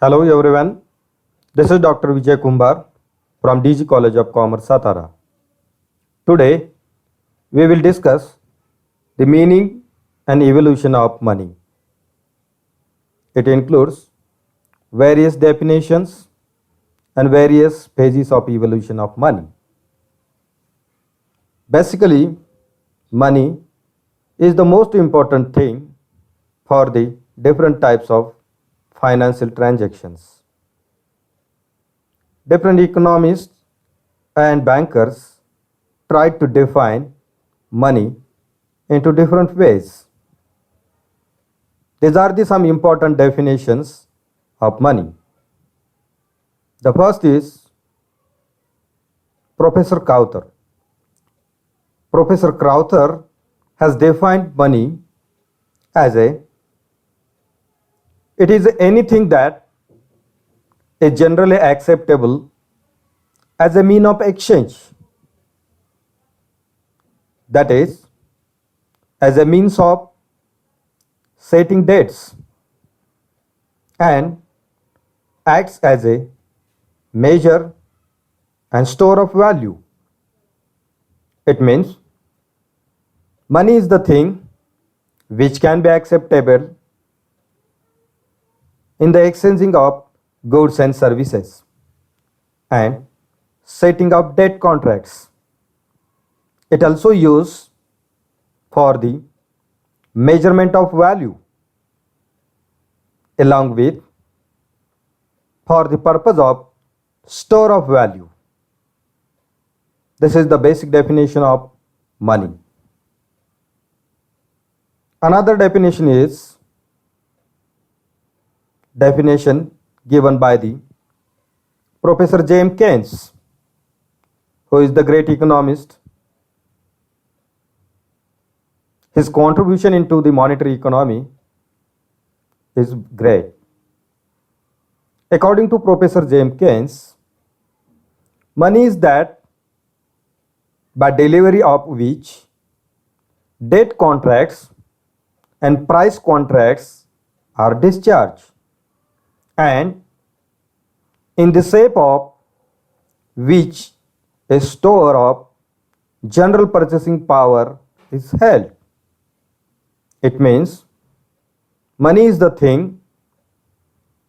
Hello everyone, this is Dr. Vijay Kumbar from DG College of Commerce, Satara. Today, we will discuss the meaning and evolution of money. It includes various definitions and various phases of evolution of money. Basically, money is the most important thing for the different types of financial transactions. Different economists and bankers tried to define money into different ways. These are some important definitions of money. The first is Professor Crowther. Professor Crowther has defined money as it is anything that is generally acceptable as a mean of exchange, that is, as a means of setting dates, and acts as a measure and store of value. It means money is the thing which can be acceptable in the exchanging of goods and services and setting up debt contracts. It also used for the measurement of value along with for the purpose of store of value. This is the basic definition of money. Another definition is definition given by the Professor James Keynes, who is the great economist. His contribution into the monetary economy is great. According to Professor James Keynes, money is that by delivery of which debt contracts and price contracts are discharged, and in the shape of which a store of general purchasing power is held. It means money is the thing,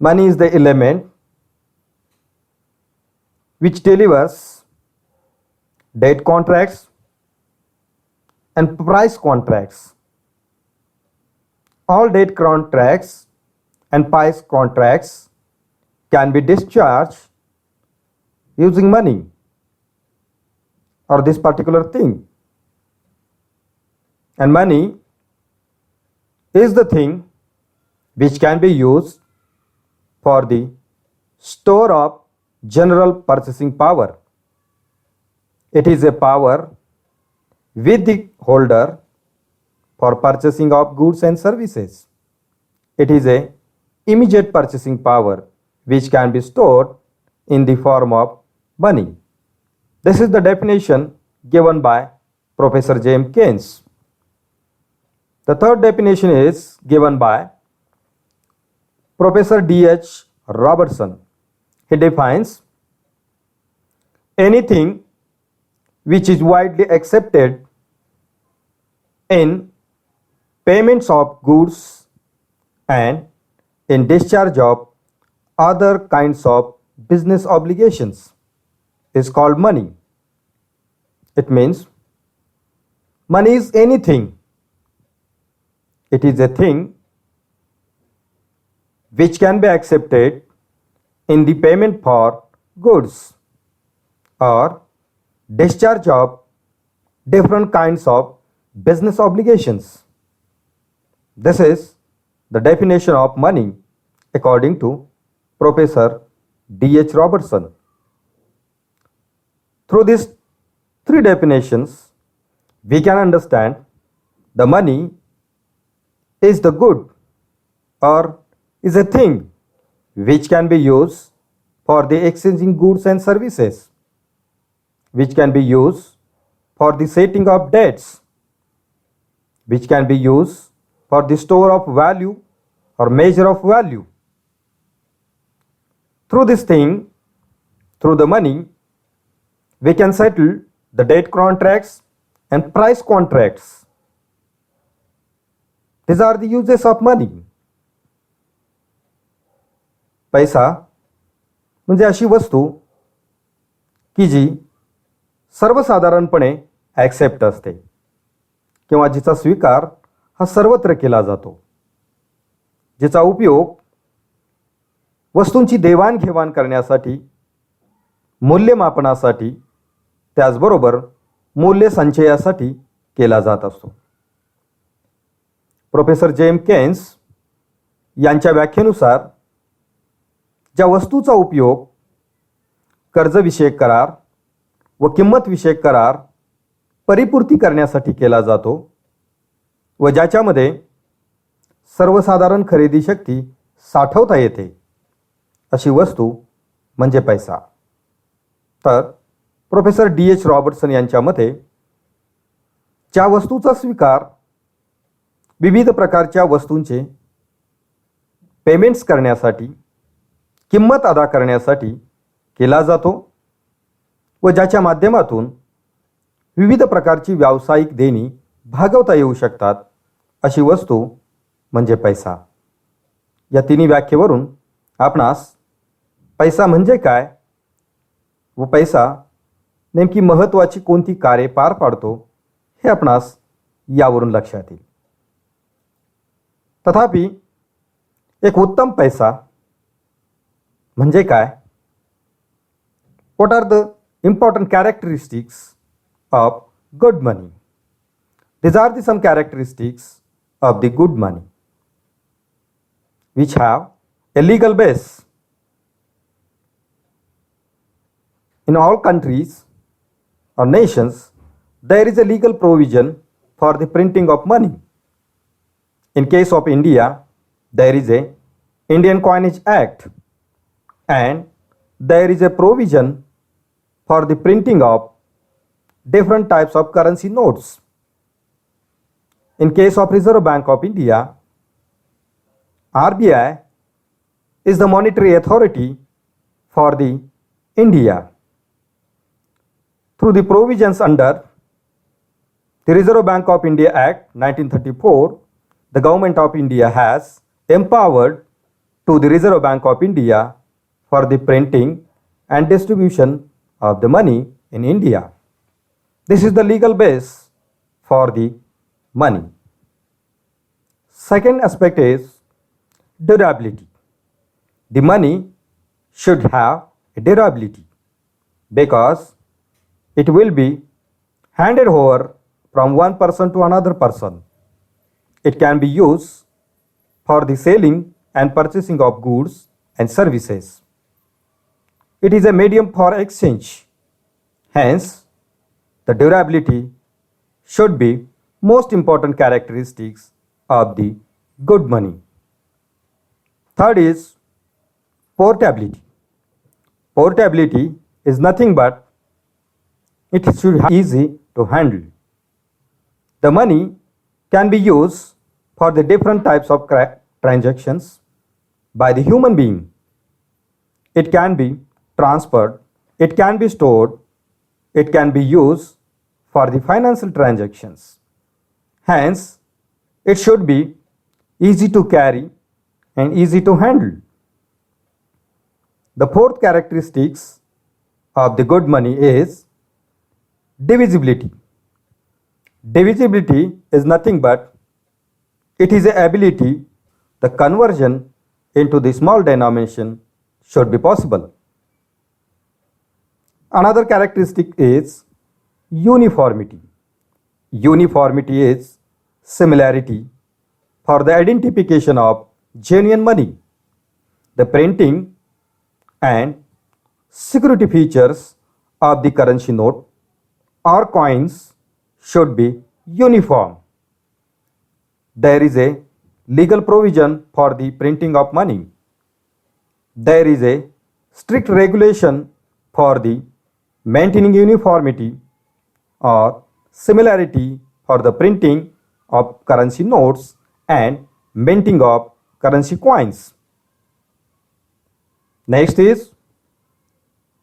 money is the element which delivers debt contracts and price contracts. All debt contracts and price contracts can be discharged using money or this particular thing. And money is the thing which can be used for the store of general purchasing power. It is a power with the holder for purchasing of goods and services. It is a immediate purchasing power which can be stored in the form of money. This is the definition given by Professor James Keynes. The third definition is given by Professor D.H. Robertson. He defines anything which is widely accepted in payments of goods and in discharge of other kinds of business obligations is called money. It means money is anything. It is a thing which can be accepted in the payment for goods or discharge of different kinds of business obligations. This is the definition of money according to Professor D.H. Robertson. Through these three definitions, we can understand the money is the good or is a thing which can be used for the exchanging goods and services, which can be used for the setting of debts, which can be used for the store of value or measure of value. Through this thing, through the money, we can settle the debt contracts and price contracts. These are the uses of money. पैसा म्हणजे अशी वस्तू की जी सर्वसाधारणपणे accept असते किंवा जिचा स्वीकार हा सर्वत्र केला जातो, जिचा उपयोग वस्तूंची देवाणघेवाण करण्यासाठी, मूल्यमापनासाठी, त्याचबरोबर मूल्य संचयासाठी केला जात असतो. प्रोफेसर जेम्स केन्स यांच्या व्याख्येनुसार ज्या वस्तूचा उपयोग कर्जविषयक करार व किंमतविषयक करार परिपूर्ती करण्यासाठी केला जातो व ज्याच्यामध्ये सर्वसाधारण खरेदी शक्ती साठवता येते, अशी वस्तू म्हणजे पैसा. तर प्रोफेसर D.H. रॉबर्टसन यांच्या मते ज्या वस्तूचा स्वीकार विविध प्रकारच्या वस्तूंचे पेमेंट्स करण्यासाठी, किंमत अदा करण्यासाठी केला जातो व ज्याच्या माध्यमातून विविध प्रकारची व्यावसायिक देणी भागवता येऊ शकतात, अशी वस्तू म्हणजे पैसा. या तिन्ही व्याख्येवरून आपणास पैसा म्हणजे काय व पैसा नेमकी महत्त्वाची कोणती कार्ये पार पाडतो हे आपणास यावरून लक्षात येईल. तथापि एक उत्तम पैसा म्हणजे काय? What are the important characteristics of good money? These are the some characteristics of the good money which have a legal base. In all countries or nations, there is a legal provision for the printing of money. In case of India, there is a Indian Coinage Act and there is a provision for the printing of different types of currency notes. In case of Reserve Bank of India, RBI is the monetary authority for the India. Through the provisions under the Reserve Bank of India Act 1934, the Government of India has empowered to the Reserve Bank of India for the printing and distribution of the money in India. This is the legal base for the money. Second aspect is durability. The money should have a durability because it will be handed over from one person to another person. It can be used for the selling and purchasing of goods and services. It is a medium for exchange. Hence, the durability should be most important characteristics of the good money. Third is portability. Portability is nothing but it should be easy to handle. The money can be used for the different types of transactions by the human being. It can be transferred, it can be stored, it can be used for the financial transactions. Hence, it should be easy to carry and easy to handle. The fourth characteristics of the good money is divisibility. Divisibility is nothing but it is the ability, the conversion into the small denomination should be possible. Another characteristic is uniformity. Uniformity is similarity for the identification of genuine money. The printing and security features of the currency note or coins should be uniform. There is a legal provision for the printing of money. There is a strict regulation for the maintaining uniformity or similarity for the printing of currency notes and minting of currency coins. Next is,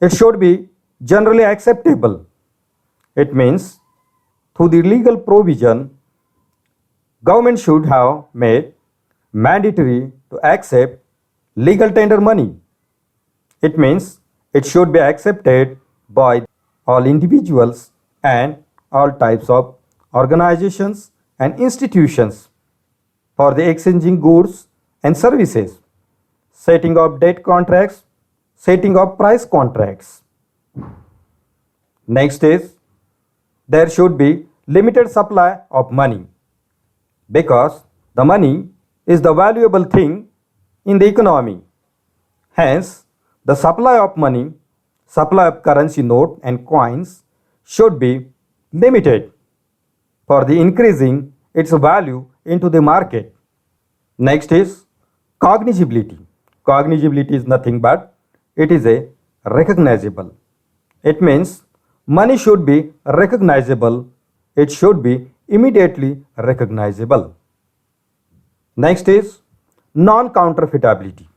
it should be generally acceptable. It means through the legal provision, government should have made mandatory to accept legal tender money. It means it should be accepted by all individuals and all types of organizations and institutions for the exchanging goods and services, setting of debt contracts, setting of price contracts. Next is, there should be limited supply of money because the money is the valuable thing in the economy. Hence, the supply of money, supply of currency note and coins should be limited for the increasing its value into the market. Next is cognizability. Cognizability is nothing but it is a recognizable. It means money should be recognizable. It should be immediately recognizable. Next is non-counterfeitability.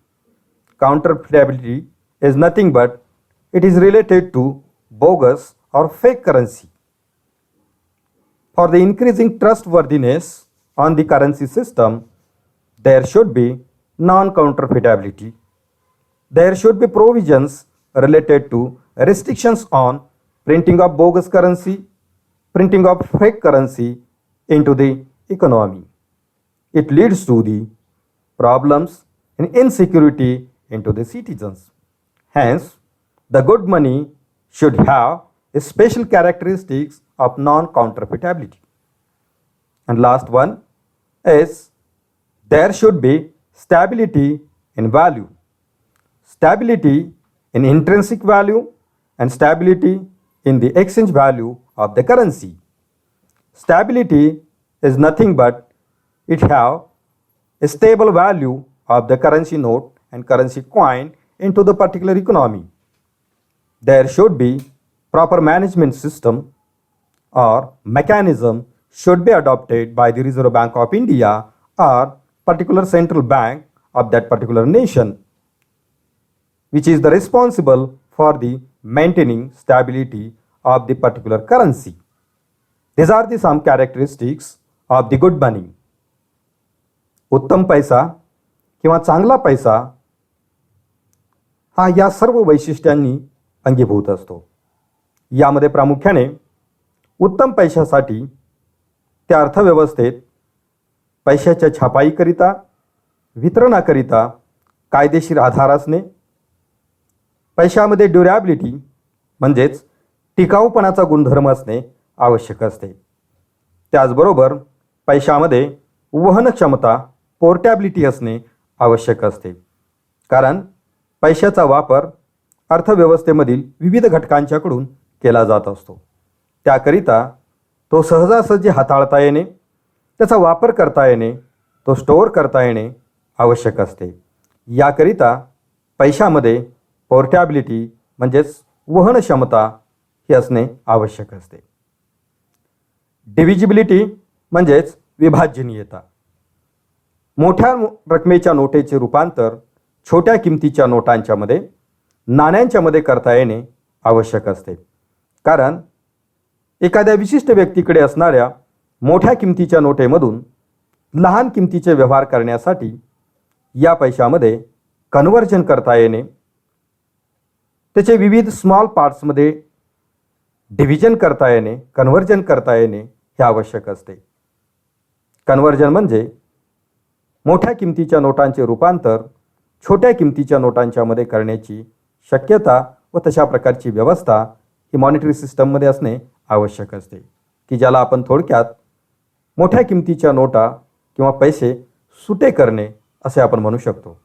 Counterfeitability is nothing but it is related to bogus or fake currency. For the increasing trustworthiness on the currency system, there should be non-counterfeitability. There should be provisions related to restrictions on printing of bogus currency, printing of fake currency into the economy. It leads to the problems and insecurity into the citizens. Hence, the good money should have a special characteristics of non-counterfeitability. And last one is there should be stability in value. Stability in intrinsic value and stability in the exchange value of the currency. Stability is nothing but it have a stable value of the currency note and currency coin into the particular economy. There should be proper management system or mechanism should be adopted by the Reserve Bank of India or particular central bank of that particular nation, which is the responsible for the maintaining stability of the particular currency. These are the some characteristics of the good money. उत्तम पैसा किंवा चांगला पैसा हा या सर्व वैशिष्ट्यांनी अंगीभूत असतो. यामध्ये प्रामुख्याने उत्तम पैशासाठी त्या अर्थव्यवस्थेत पैशाच्या छापाईकरिता, वितरणाकरिता कायदेशीर आधार असणे, पैशामध्ये ड्युरॅबिलिटी म्हणजेच टिकाऊपणाचा गुणधर्म असणे आवश्यक असते. त्याचबरोबर पैशामध्ये वहन क्षमता, पोर्टेबिलिटी असणे आवश्यक असते. कारण पैशाचा वापर अर्थव्यवस्थेमधील विविध घटकांच्याकडून केला जात असतो. त्याकरिता तो सहजासहजी हाताळता येणे, त्याचा वापर करता येणे, तो स्टोअर करता येणे आवश्यक असते. याकरिता पैशामध्ये पोर्टेबिलिटी म्हणजेच वहन क्षमता ही असणे आवश्यक असते. डिव्हिजिबिलिटी म्हणजेच विभाजनीयता. मोठ्या रकमेच्या नोटेचे रूपांतर छोट्या किमतीच्या नोटांच्यामध्ये, नाण्यांच्यामध्ये करता येणे आवश्यक असते. कारण एखाद्या विशिष्ट व्यक्तीकडे असणाऱ्या मोठ्या किमतीच्या नोटेमधून लहान किमतीचे व्यवहार करण्यासाठी या पैशामध्ये कन्व्हर्जन करता येणे, त्याचे विविध स्मॉल पार्ट्समध्ये डिव्हिजन करता येणे, कन्व्हर्जन करता येणे हे आवश्यक असते. कन्व्हर्जन म्हणजे मोठ्या किमतीच्या नोटांचे रूपांतर छोट्या किमतीच्या नोटांच्यामध्ये करण्याची शक्यता व तशा प्रकारची व्यवस्था ही मॉनिटरी सिस्टममध्ये असणे आवश्यक असते, की ज्याला आपण थोडक्यात मोठ्या किमतीच्या नोटा किंवा पैसे सुटे करणे असे आपण म्हणू शकतो.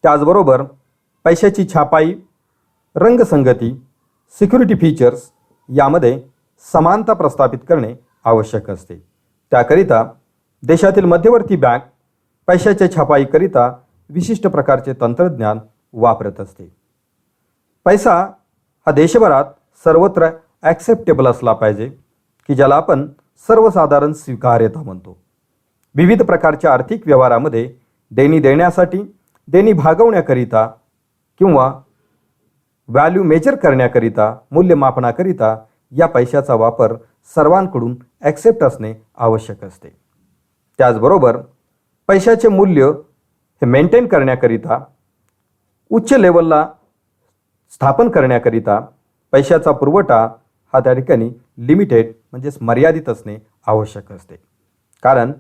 त्याचबरोबर पैशाची छापाई, रंगसंगती, सिक्युरिटी फीचर्स यामध्ये समानता प्रस्थापित करणे आवश्यक असते. त्याकरिता देशातील मध्यवर्ती बँक पैशाच्या छापाईकरिता विशिष्ट प्रकारचे तंत्रज्ञान वापरत असते. पैसा हा देशभरात सर्वत्र ॲक्सेप्टेबल असला पाहिजे, की ज्याला आपण सर्वसाधारण स्वीकार्यता म्हणतो. विविध प्रकारच्या आर्थिक व्यवहारामध्ये देणी देण्यासाठी देणी भागवण्याकरिता किंवा व्हॅल्यू मेजर करण्याकरिता, मूल्यमापनाकरिता या पैशाचा वापर सर्वांकडून ॲक्सेप्ट असणे आवश्यक असते. त्याचबरोबर पैशाचे मूल्य हे मेंटेन करण्याकरिता, उच्च लेवलला स्थापन करण्याकरिता पैशाचा पुरवठा हा त्या ठिकाणी लिमिटेड म्हणजेच मर्यादित असणे आवश्यक असते. कारण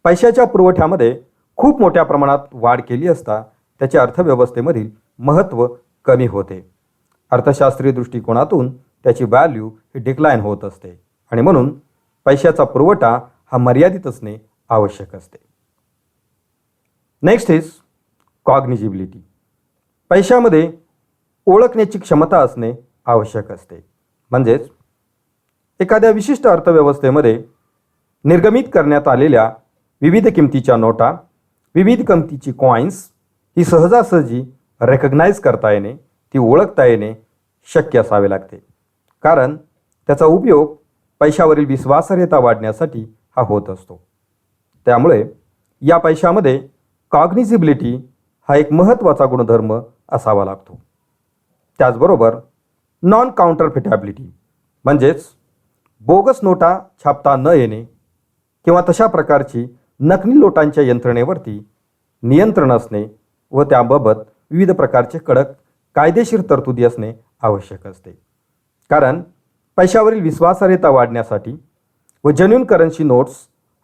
पैशाच्या पुरवठ्यामध्ये खूप मोठ्या प्रमाणात वाढ केली असता त्याच्या अर्थव्यवस्थेमधील महत्त्व कमी होते. अर्थशास्त्रीय दृष्टिकोनातून त्याची व्हॅल्यू ही डिक्लाइन होत असते आणि म्हणून पैशाचा पुरवठा हा मर्यादित असणे आवश्यक असते. Next is cognizability. पैशामध्ये ओळखण्याची क्षमता असणे आवश्यक असते. म्हणजेच एखाद्या विशिष्ट अर्थव्यवस्थेमध्ये निर्गमित करण्यात आलेल्या विविध किमतीच्या नोटा, विविध किमतीची कॉईन्स ही सहजासहजी रेकग्नाइज करता येणे, ती ओळखता येणे शक्य असावे लागते. कारण त्याचा उपयोग पैशावरील विश्वासार्हता वाढण्यासाठी हा होत असतो. त्यामुळे या पैशामध्ये कॉग्निजिबिलिटी हा एक महत्त्वाचा गुणधर्म असावा लागतो. त्याचबरोबर नॉन काउंटरफिटेबिलिटी म्हणजेच बोगस नोटा छापता न येणे किंवा तशा प्रकारची नकली नोटांच्या यंत्रणेवरती नियंत्रण असणे व त्याबाबत विविध प्रकारचे कडक कायदेशीर तरतुदी असणे आवश्यक असते. कारण पैशावरील विश्वासार्हता वाढण्यासाठी व जेन्युइन करन्सी नोट्स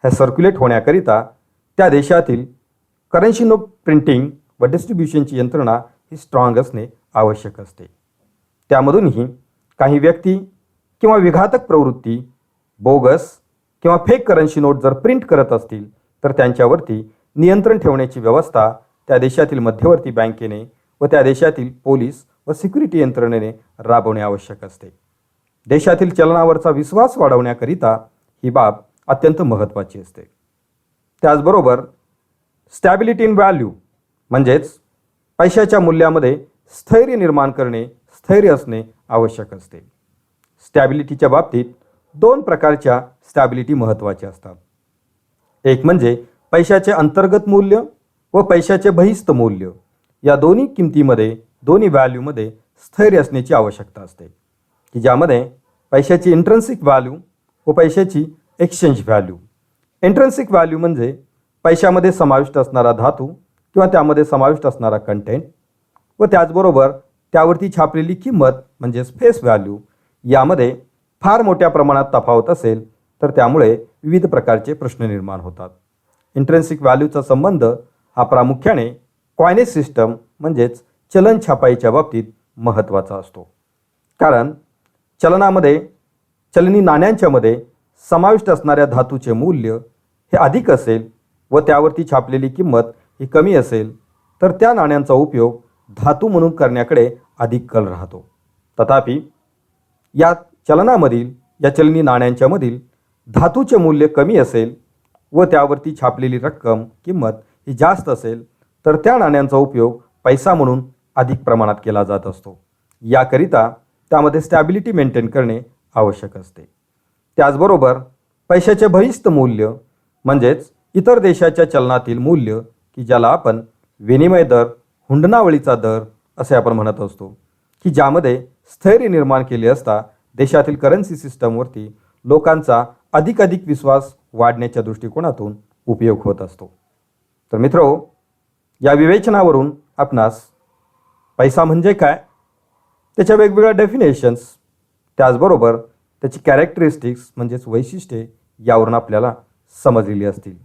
ह्या सर्क्युलेट होण्याकरिता त्या देशातील करन्सी नोट प्रिंटिंग व डिस्ट्रीब्युशनची यंत्रणा ही स्ट्रॉंग असणे आवश्यक असते. त्यामधूनही काही व्यक्ती किंवा विघातक प्रवृत्ती बोगस किंवा फेक करन्सी नोट जर प्रिंट करत असतील तर त्यांच्यावरती नियंत्रण ठेवण्याची व्यवस्था त्या देशातील मध्यवर्ती बँकेने व त्या देशातील पोलीस व सिक्युरिटी यंत्रणेने राबवणे आवश्यक असते. देशातील चलनावरचा विश्वास वाढवण्याकरिता ही बाब अत्यंत महत्त्वाची असते. त्याचबरोबर स्टॅबिलिटी इन व्हॅल्यू म्हणजेच पैशाच्या मूल्यामध्ये स्थैर्य निर्माण करणे, स्थैर्य असणे आवश्यक असते. स्टॅबिलिटीच्या बाबतीत दोन प्रकारच्या स्टॅबिलिटी महत्त्वाच्या असतात. एक म्हणजे पैशाचे अंतर्गत मूल्य व पैशाचे बहिस्थ मूल्य या दोन्ही किमतीमध्ये, दोन्ही व्हॅल्यूमध्ये स्थैर्य असण्याची आवश्यकता असते, की ज्यामध्ये पैशाची इंट्रन्सिक व्हॅल्यू व पैशाची एक्सचेंज व्हॅल्यू. इंट्रन्सिक व्हॅल्यू म्हणजे पैशामध्ये समाविष्ट असणारा धातू किंवा त्यामध्ये समाविष्ट असणारा कंटेंट व त्याचबरोबर त्यावरती छापलेली किंमत म्हणजेच फेस व्हॅल्यू. यामध्ये फार मोठ्या प्रमाणात तफावत असेल तर त्यामुळे विविध प्रकारचे प्रश्न निर्माण होतात. इंट्रेन्सिक व्हॅल्यूचा संबंध हा प्रामुख्याने कॉयनेज सिस्टम म्हणजेच चलन छापाईच्या बाबतीत महत्त्वाचा असतो. कारण चलनामध्ये, चलनी नाण्यांच्यामध्ये समाविष्ट असणाऱ्या धातूचे मूल्य हे अधिक असेल व त्यावरती छापलेली किंमत ही कमी असेल तर त्या नाण्यांचा उपयोग धातू म्हणून करण्याकडे अधिक कल राहतो. तथापि या चलनामधील, या चलनी नाण्यांच्यामधील धातूचे मूल्य कमी असेल व त्यावरती छापलेली रक्कम, किंमत ही जास्त असेल तर त्या नाण्यांचा उपयोग पैसा म्हणून अधिक प्रमाणात केला जात असतो. याकरिता त्यामध्ये स्टॅबिलिटी मेंटेन करणे आवश्यक असते. त्याचबरोबर पैशाचे बहिस्थ मूल्य म्हणजेच इतर देशाच्या चलनातील मूल्य, की ज्याला आपण विनिमय दर, हुंडनावळीचा दर असे आपण म्हणत असतो, की ज्यामध्ये स्थैर्य निर्माण केले असता देशातील करन्सी सिस्टमवरती लोकांचा अधिकाधिक विश्वास वाढण्याच्या दृष्टिकोनातून उपयोग होत असतो. तर मित्रो, या विवेचनावरून आपणास पैसा म्हणजे काय, त्याच्या वेगवेगळ्या डेफिनेशन्स, त्याचबरोबर त्याची कॅरेक्टरिस्टिक्स म्हणजेच वैशिष्ट्ये यावरून आपल्याला समजलेली असतील.